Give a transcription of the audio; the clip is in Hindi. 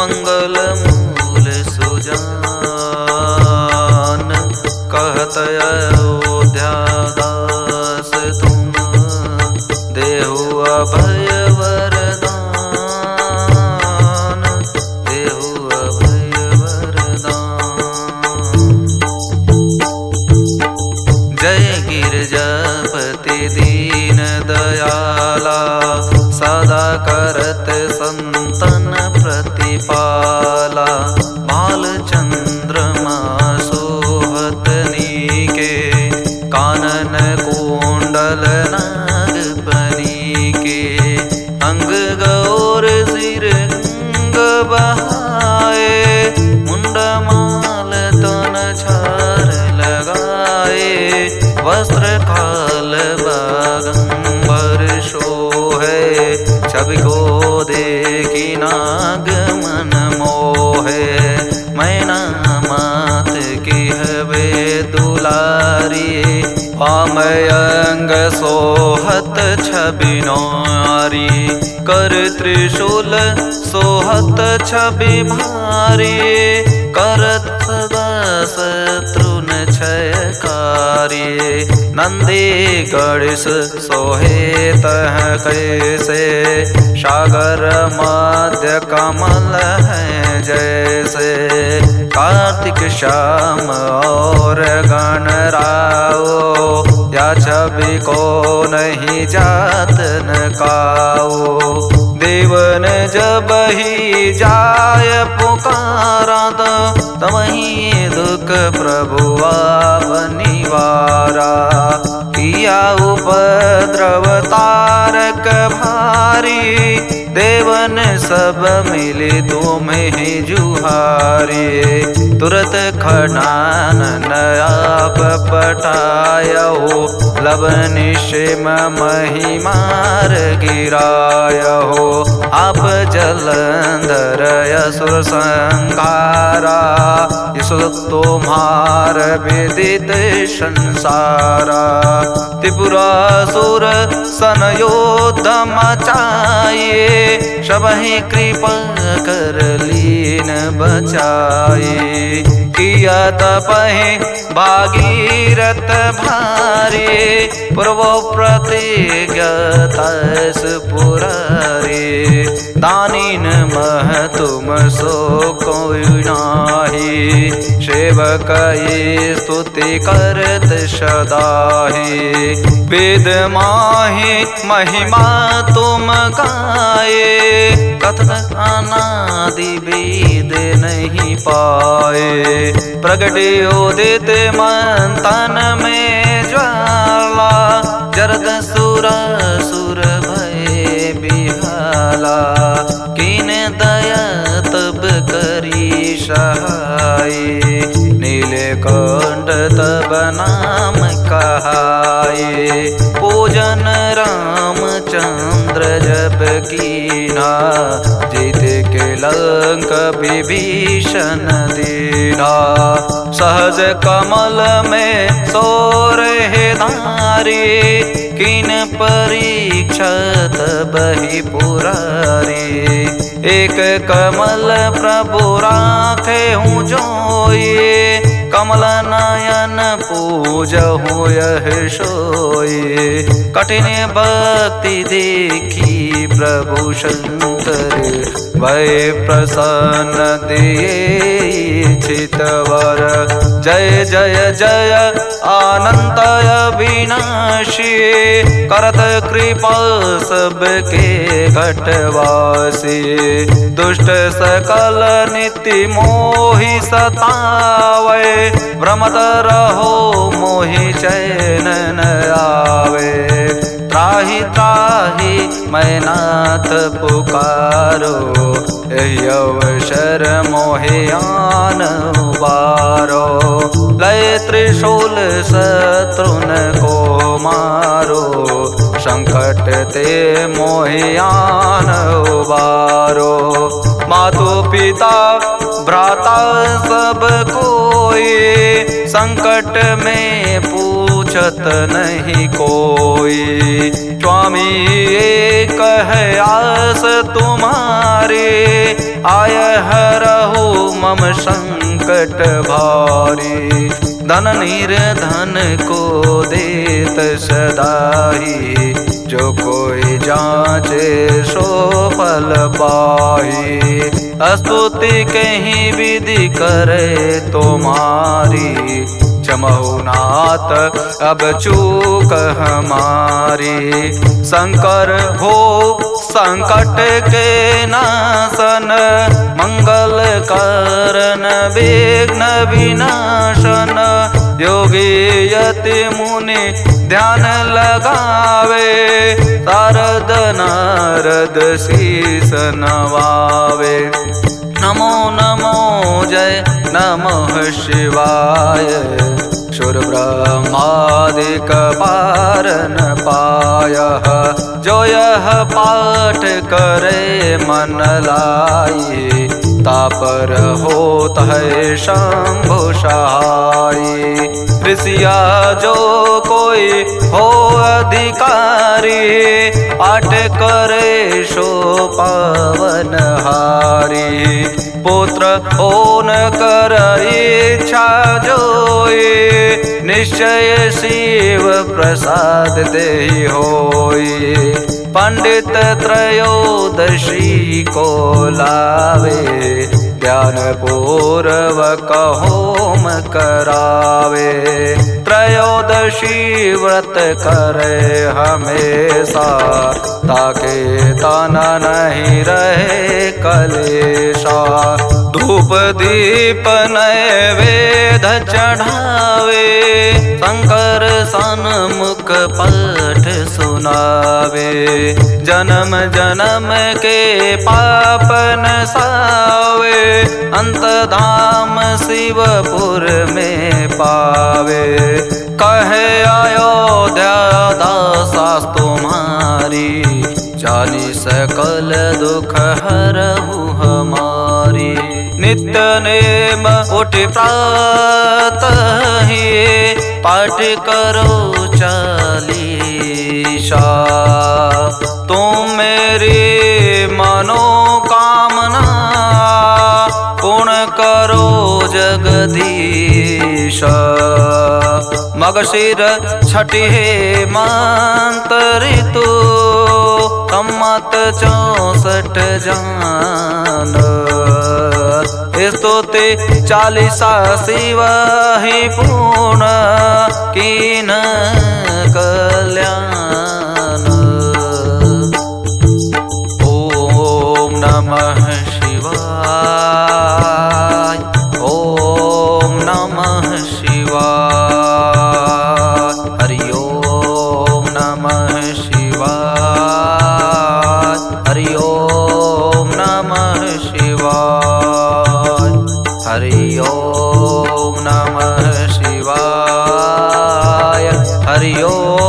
मंगल मूल सुजान, कहत अयोध्या दास तुम, देहु अभय वरदान, देहु अभय वरदान। जय गिरजापति दीन दयाला, सदा करत संतन प्रतिपाला। बाल चंद्रमा सोहत नीके, कानन कुंडल नागफनी के। अंग गौर सिर गंग बहाए, मुंड माल तन छार लगाए। वस्त्र काल बागंबर शोहे, छवि को देखी नाग मन मोहे। मैना मात की हवे दुलारी, पामयंग सोहत छवि नारी। कर त्रिशूल सोहत छवि भारी, करत सदा शत्रुन क्षयकारी। नंदी गणेश सोहे तह कैसे, सागर मध्य कमल है जैसे। कार्तिक श्याम और गणराओ, या छवि को नहीं जात न काओ। देवन जब ही जाय पुकारा, तमहि दुख प्रभु आप निवारा। किया उपद्रव तारक भारी, देवन सब मिले तुम्हें जुहारे। तुरत खनानन आप पटायहो, लवन निश्चम महिमार गिरायहो। आप जलंधर असुर संहारा, इसु तुम्हार विदित संसारा। त्रिपुरासुर सन योद्ध मचाए, सबहि कृपा कर लीन बचाए। किया तपहि भागीरथ भारे, पूर्व प्रतिज्ञा तस पुरारे। दानीन मह तुम सो कोई नाही, सेवक ये स्तुति करत सदाहि। वेद माहि महिमा तुम गाए, कथन अनादि वेद नहीं पाए। प्रगटे उदित मंथन में ज्वाला, जरद सुरासुर भय बिहाला। किन दया तब करी सहाय, नीलकंठ तब नाम कहाए। पूजन रामचंद्र जप कीना, जीत के लंक विभीषण दीना। सहज कमल में सो रहे धारी, किन परीक्षा तब ही पुरारी। एक कमल प्रभु राखे हूँ जोए, कमल नयन पूजहु यह सोए। कठिन भक्ति देखी प्रभु शंकर, भय प्रसन्न दिए चितवर। जय जय जय अनंत अविनाशी, करत कृपा सबके घटवासी। दुष्ट सकल नित्य मोहि सतावे, भ्रमत रहो मोहि चैन न आवे। त्राहि त्राहि मैं नाथ पुकारो, यही अवसर मोहि आन उबारो। लय त्रिशूल शत्रुन को मारो, संकट ते मोहि आन उबारो। मातु पिता भ्राता सब कोई, संकट में पूछत नहीं कोई। स्वामी एक है आस तुम्हारे, आय हरहु मम संकट भारी। धन निर्धन को देत सदाई, जो कोई जांचे सो फल पाई। स्तुति कहीं विधि करे तुम्हारी, क्षमहु नाथ अब चूक हमारी। शंकर हो संकट के नाशन, मंगल कारण विघ्न विनाशन। योगी यति मुनि ध्यान लगावे, शारद नारद शीस नवावे। नमो नमो जय नमः शिवाय, सुर ब्रह्मादिक पारन पायः। जो यह पाठ करे मन लाई, तापर होत है शंभु सहाई। ऋषिया जो कोई हो अधिकारी, पाठ करे सो पावन हारी। पुत्र हो न कर इच्छा जोई, निश्चय शिव प्रसाद देहि होई। पंडित त्रयोदशी को लावे, ज्ञान पूर्वक होम करावे। त्रयोदशी व्रत करे हमेशा, ताके ताना नहीं रहे कलेशा। धूप दीप नैवेद्य चढ़ावे, शंकर सन्मुख पाठ सुनावे। जन्म जन्म के पाप नसावे, अंत धाम शिवपुर में पावे। कहे अयोध्या दासास तुम्हारी, जानी सकल दुख हरहु हमारी। नित्य नेम उठ प्रातः ही, पाठ करो चालीसा। तुम मेरी मनोकामना, पूर्ण करो जगदीश। मगशिर छठी हेमंत ऋतु, सम्मत 64 जान। स्तुति चालीसा शिव ही पूर्ण, कीन कल्याण। ओम नमः शिवाय, ओम नमः शिवाय। हरि ओम नमः शिवाय, हरि ओम नमः शिवाय। हरि ओम नमः शिवाय, हरि ओम